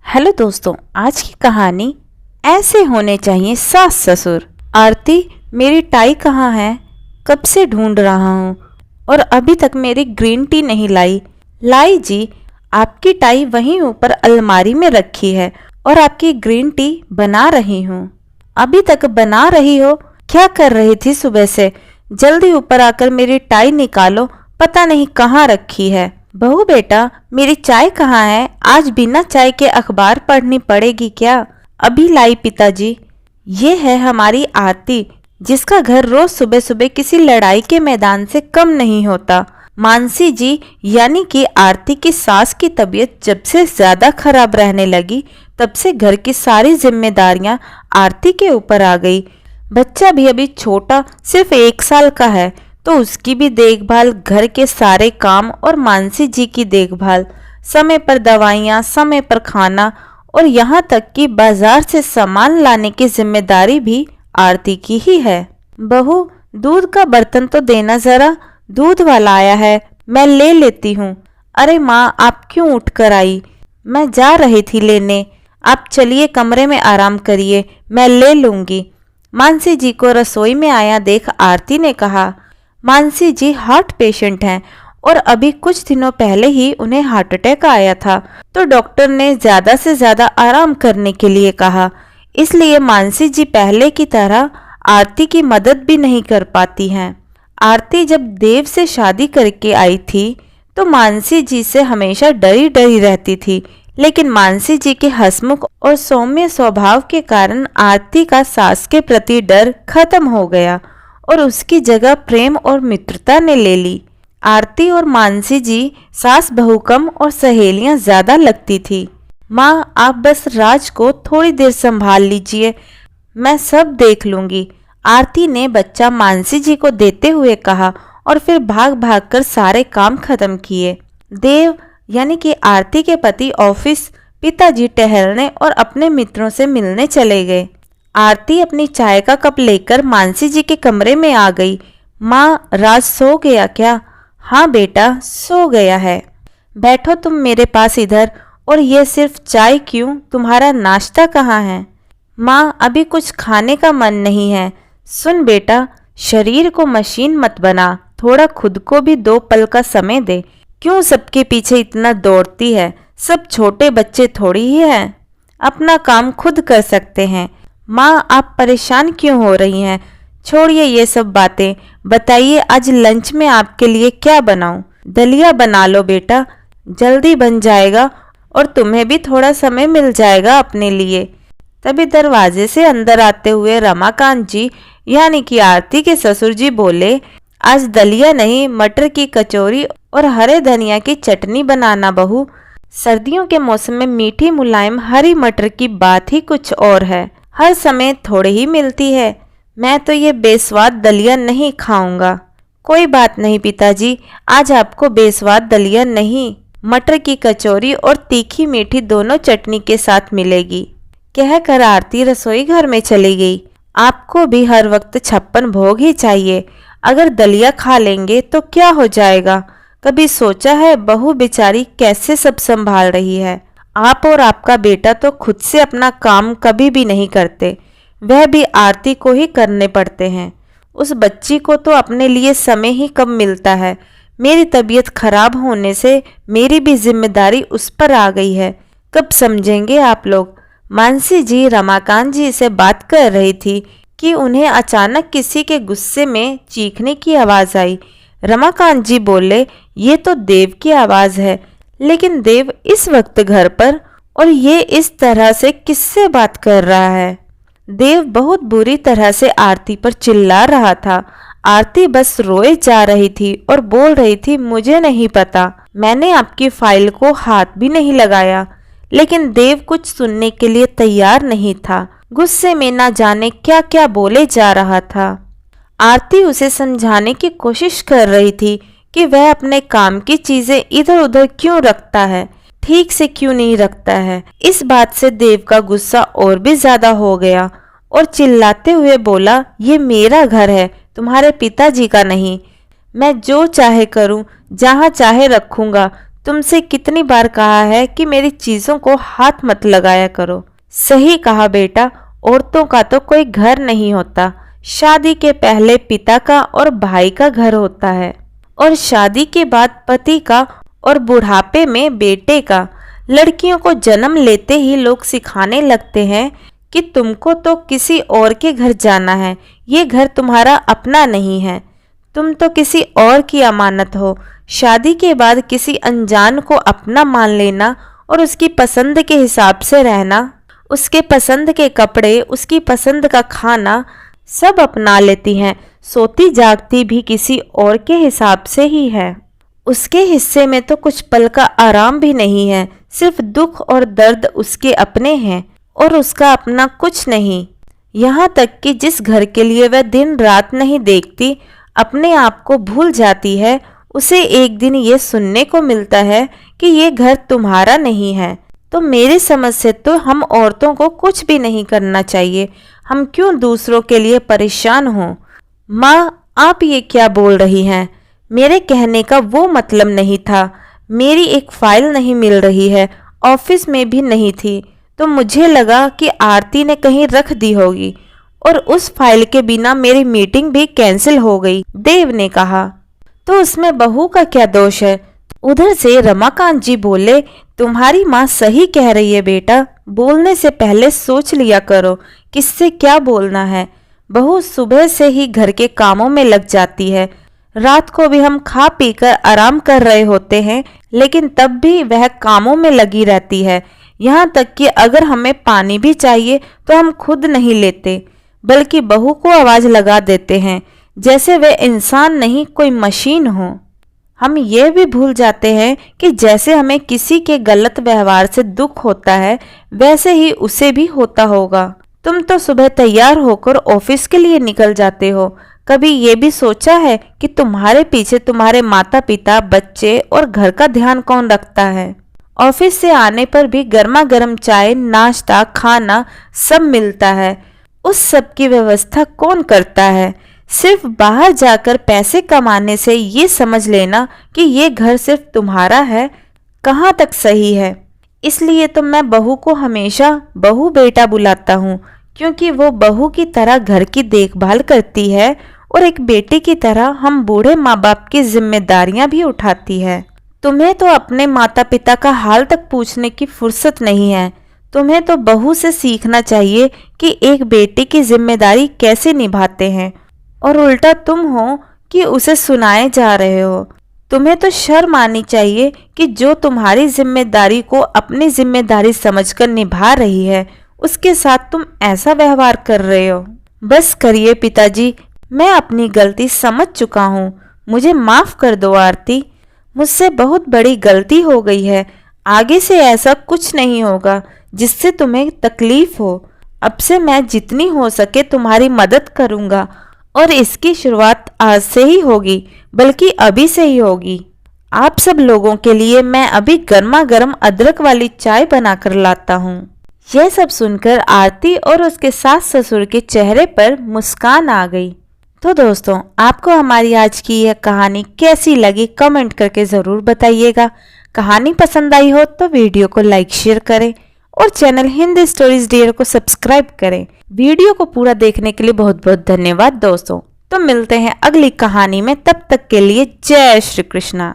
Hello दोस्तों, आज की कहानी ऐसे होने चाहिए सास ससुर। आरती, मेरी टाई कहाँ है? कब से ढूंढ रहा हूँ और अभी तक मेरी ग्रीन टी नहीं लाई। लाई जी, आपकी टाई वहीं ऊपर अलमारी में रखी है और आपकी ग्रीन टी बना रही हूँ। अभी तक बना रही हो? क्या कर रही थी सुबह से? जल्दी ऊपर आकर मेरी टाई निकालो, पता नहीं कहाँ रखी है। बहू बेटा, मेरी चाय कहाँ है? आज बिना चाय के अखबार पढ़नी पड़ेगी क्या? अभी लाई पिताजी। ये है हमारी आरती, जिसका घर रोज सुबह सुबह किसी लड़ाई के मैदान से कम नहीं होता। मानसी जी यानी कि आरती की सास की तबीयत जब से ज्यादा खराब रहने लगी, तब से घर की सारी जिम्मेदारियां आरती के ऊपर आ गई। बच्चा भी अभी छोटा, सिर्फ 1 साल का है, तो उसकी भी देखभाल, घर के सारे काम और मानसी जी की देखभाल, समय पर दवाइयाँ, समय पर खाना और यहाँ तक कि बाजार से सामान लाने की जिम्मेदारी भी आरती की ही है। बहू, दूध का बर्तन तो देना जरा, दूध वाला आया है, मैं ले लेती हूँ। अरे माँ, आप क्यों उठ कर आई? मैं जा रही थी लेने। आप चलिए कमरे में आराम करिए, मैं ले लूंगी। मानसी जी को रसोई में आया देख आरती ने कहा। मानसी जी हार्ट पेशेंट हैं और अभी कुछ दिनों पहले ही उन्हें हार्ट अटैक आया था, तो डॉक्टर ने ज़्यादा से ज़्यादा आराम करने के लिए कहा। इसलिए मानसी जी पहले की तरह आरती की मदद भी नहीं कर पाती हैं। आरती जब देव से शादी करके आई थी तो मानसी जी से हमेशा डरी डरी रहती थी, लेकिन मानसी जी के हंसमुख और सौम्य स्वभाव के कारण आरती का सास के प्रति डर खत्म हो गया और उसकी जगह प्रेम और मित्रता ने ले ली। आरती और मानसी जी सास बहू कम और सहेलियां ज्यादा लगती थी। माँ, आप बस राज को थोड़ी देर संभाल लीजिए, मैं सब देख लूंगी। आरती ने बच्चा मानसी जी को देते हुए कहा और फिर भाग भाग कर सारे काम खत्म किए। देव यानी कि आरती के पति ऑफिस, पिताजी टहलने और अपने मित्रों से मिलने चले गए। आरती अपनी चाय का कप लेकर मानसी जी के कमरे में आ गई। माँ, राज सो गया क्या? हाँ बेटा, सो गया है। बैठो तुम मेरे पास इधर। और ये सिर्फ चाय क्यों? तुम्हारा नाश्ता कहाँ है? माँ, अभी कुछ खाने का मन नहीं है। सुन बेटा, शरीर को मशीन मत बना, थोड़ा खुद को भी 2 पल का समय दे। क्यों सबके पीछे इतना दौड़ती है? सब छोटे बच्चे थोड़ी ही हैं, अपना काम खुद कर सकते हैं। माँ, आप परेशान क्यों हो रही हैं? छोड़िए ये सब बातें, बताइए आज लंच में आपके लिए क्या बनाऊं? दलिया बना लो बेटा, जल्दी बन जाएगा और तुम्हें भी थोड़ा समय मिल जाएगा अपने लिए। तभी दरवाजे से अंदर आते हुए रमाकांत जी यानी कि आरती के ससुर जी बोले, आज दलिया नहीं, मटर की कचौरी और हरे धनिया की चटनी बनाना बहू। सर्दियों के मौसम में मीठी मुलायम हरी मटर की बात ही कुछ और है, हर समय थोड़ी ही मिलती है। मैं तो ये बेस्वाद दलिया नहीं खाऊंगा। कोई बात नहीं पिताजी, आज आपको बेस्वाद दलिया नहीं, मटर की कचौरी और तीखी मीठी दोनों चटनी के साथ मिलेगी। कहकर आरती रसोई घर में चली गई। आपको भी हर वक्त 56 भोग ही चाहिए। अगर दलिया खा लेंगे तो क्या हो जाएगा? कभी सोचा है बहू बेचारी कैसे सब संभाल रही है? आप और आपका बेटा तो खुद से अपना काम कभी भी नहीं करते, वह भी आरती को ही करने पड़ते हैं। उस बच्ची को तो अपने लिए समय ही कम मिलता है। मेरी तबीयत खराब होने से मेरी भी जिम्मेदारी उस पर आ गई है। कब समझेंगे आप लोग? मानसी जी रमाकांत जी से बात कर रही थी कि उन्हें अचानक किसी के गुस्से में चीखने की आवाज आई। रमाकांत जी बोले, ये तो देव की आवाज है, लेकिन देव इस वक्त घर पर और ये इस तरह से किससे बात कर रहा है? देव बहुत बुरी तरह से आरती पर चिल्ला रहा था। आरती बस रोए जा रही थी और बोल रही थी, मुझे नहीं पता, मैंने आपकी फाइल को हाथ भी नहीं लगाया। लेकिन देव कुछ सुनने के लिए तैयार नहीं था। गुस्से में ना जाने क्या क्या बोले जा रहा था। आरती उसे समझाने की कोशिश कर रही थी कि वह अपने काम की चीजें इधर उधर क्यों रखता है, ठीक से क्यों नहीं रखता है। इस बात से देव का गुस्सा और भी ज्यादा हो गया और चिल्लाते हुए बोला, ये मेरा घर है, तुम्हारे पिताजी का नहीं। मैं जो चाहे करूं, जहां चाहे रखूंगा, तुमसे कितनी बार कहा है कि मेरी चीजों को हाथ मत लगाया करो। सही कहा बेटा, औरतों का तो कोई घर नहीं होता। शादी के पहले पिता का और भाई का घर होता है, और शादी के बाद पति का, और बुढ़ापे में बेटे का। लड़कियों को जन्म लेते ही लोग सिखाने लगते हैं कि तुमको तो किसी और के घर जाना है, ये घर तुम्हारा अपना नहीं है, तुम तो किसी और की अमानत हो। शादी के बाद किसी अनजान को अपना मान लेना और उसकी पसंद के हिसाब से रहना, उसके पसंद के कपड़े, उसकी पसंद का खाना सब अपना लेती हैं। सोती जागती भी किसी और के हिसाब से ही है। उसके हिस्से में तो कुछ पल का आराम भी नहीं है, सिर्फ दुख और दर्द उसके अपने हैं और उसका अपना कुछ नहीं। यहाँ तक कि जिस घर के लिए वह दिन रात नहीं देखती, अपने आप को भूल जाती है, उसे एक दिन ये सुनने को मिलता है कि ये घर तुम्हारा नहीं है। तो मेरी समझ से तो हम औरतों को कुछ भी नहीं करना चाहिए। हम क्यों दूसरों के लिए परेशान हों? माँ, आप ये क्या बोल रही हैं? मेरे कहने का वो मतलब नहीं था। मेरी एक फाइल नहीं मिल रही है, ऑफिस में भी नहीं थी, तो मुझे लगा कि आरती ने कहीं रख दी होगी, और उस फाइल के बिना मेरी मीटिंग भी कैंसिल हो गई, देव ने कहा। तो उसमें बहू का क्या दोष है? उधर से रमाकांत जी बोले, तुम्हारी माँ सही कह रही है बेटा, बोलने से पहले सोच लिया करो किससे क्या बोलना है। बहू सुबह से ही घर के कामों में लग जाती है, रात को भी हम खा पी कर आराम कर रहे होते हैं, लेकिन तब भी वह कामों में लगी रहती है। यहाँ तक कि अगर हमें पानी भी चाहिए तो हम खुद नहीं लेते, बल्कि बहू को आवाज लगा देते हैं, जैसे वह इंसान नहीं कोई मशीन हो। हम ये भी भूल जाते हैं कि जैसे हमें किसी के गलत व्यवहार से दुख होता है, वैसे ही उसे भी होता होगा। तुम तो सुबह तैयार होकर ऑफिस के लिए निकल जाते हो, कभी ये भी सोचा है कि तुम्हारे पीछे तुम्हारे माता पिता, बच्चे और घर का ध्यान कौन रखता है? ऑफिस से आने पर भी गर्मा गर्म चाय, नाश्ता, खाना सब मिलता है, उस सब की व्यवस्था कौन करता है? सिर्फ बाहर जाकर पैसे कमाने से ये समझ लेना कि ये घर सिर्फ तुम्हारा है, कहाँ तक सही है? इसलिए तो मैं बहू को हमेशा बहू बेटा बुलाता हूँ, क्योंकि वो बहू की तरह घर की देखभाल करती है और एक बेटे की तरह हम बूढ़े माँ बाप की जिम्मेदारियां भी उठाती है। तुम्हें तो अपने माता पिता का हाल तक पूछने की फुर्सत नहीं है। तुम्हें तो बहू से सीखना चाहिए कि एक बेटे की जिम्मेदारी कैसे निभाते हैं, और उल्टा तुम हो कि उसे सुनाए जा रहे हो। तुम्हें तो शर्म आनी चाहिए कि जो तुम्हारी जिम्मेदारी को अपनी जिम्मेदारी समझकर निभा रही है, उसके साथ तुम ऐसा व्यवहार कर रहे हो। बस करिए पिताजी, मैं अपनी गलती समझ चुका हूँ, मुझे माफ कर दो आरती। मुझसे बहुत बड़ी गलती हो गई है, आगे से ऐसा कुछ नहीं होगा जिससे तुम्हें तकलीफ हो। अब से मैं जितनी हो सके तुम्हारी मदद करूँगा, और इसकी शुरुआत आज से ही होगी, बल्कि अभी से ही होगी। आप सब लोगों के लिए मैं अभी गर्मा गर्म अदरक वाली चाय बनाकर लाता हूँ। यह सब सुनकर आरती और उसके सास ससुर के चेहरे पर मुस्कान आ गई। तो दोस्तों, आपको हमारी आज की यह कहानी कैसी लगी कमेंट करके ज़रूर बताइएगा। कहानी पसंद आई हो तो वीडियो को लाइक शेयर करें और चैनल हिंदी स्टोरीज डियर को सब्सक्राइब करें। वीडियो को पूरा देखने के लिए बहुत बहुत धन्यवाद दोस्तों। तो मिलते हैं अगली कहानी में, तब तक के लिए जय श्री कृष्णा।